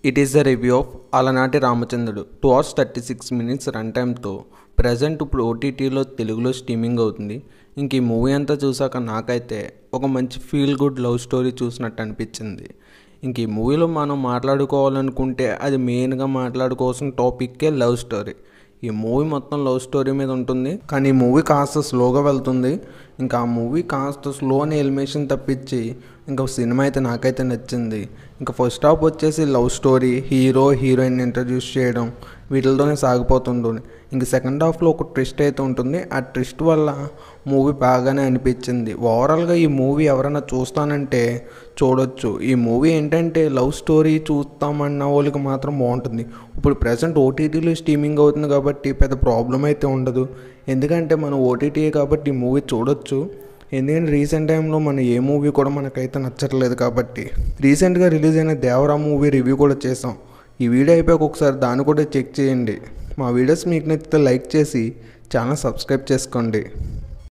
It is a review of అలనాటి రామచంద్రుడు 2 hours 36 minutes run టైమ్తో present ఇప్పుడు ఓటీటీలో తెలుగులో స్ట్రీమింగ్ అవుతుంది. ఇంక ఈ మూవీ అంతా చూసాక నాకైతే ఒక మంచి ఫీల్ గుడ్ లవ్ స్టోరీ చూసినట్టు అనిపించింది. ఇంక ఈ మూవీలో మనం మాట్లాడుకోవాలనుకుంటే అది మెయిన్గా మాట్లాడుకోవాల్సిన టాపిక్కే లవ్ స్టోరీ. ఈ మూవీ మొత్తం లవ్ స్టోరీ మీద ఉంటుంది, కానీ ఈ మూవీ కాస్త స్లోగా వెళ్తుంది. ఇంకా ఆ మూవీ కాస్త స్లో అని ఎలిమేషన్ తప్పించి ఇంకా సినిమా అయితే నాకైతే నచ్చింది. ఇంకా ఫస్ట్ హాఫ్ వచ్చేసి love story, hero heroine introduce చేయడం వీటితోనే సాగిపోతుంది. ఇంక సెకండ్ హాఫ్లో ఒక ట్విస్ట్ అయితే ఉంటుంది. ఆ ట్విస్ట్ వల్ల మూవీ బాగానే అనిపించింది. ఓవరాల్గా ఈ మూవీ ఎవరైనా చూస్తానంటే చూడొచ్చు. ఈ మూవీ ఏంటంటే లవ్ స్టోరీ చూస్తామన్న వాళ్ళకి మాత్రం బాగుంటుంది. ఇప్పుడు ప్రజెంట్ ఓటీటీలో స్ట్రీమింగ్ అవుతుంది కాబట్టి పెద్ద ప్రాబ్లం అయితే ఉండదు, ఎందుకంటే మనం ఓటీటీ కాబట్టి ఈ మూవీ చూడొచ్చు. ఎందుకంటే రీసెంట్ టైంలో మన ఏ మూవీ కూడా మనకైతే నచ్చట్లేదు కాబట్టి రీసెంట్గా రిలీజ్ అయిన దేవరా మూవీ రివ్యూ కూడా చేసాం. ఈ వీడియో అయిపోయాక ఒకసారి దాన్ని కూడా చెక్ చేయండి. మా వీడియోస్ మీకు నచ్చితే లైక్ చేసి ఛానల్ సబ్స్క్రైబ్ చేసుకోండి.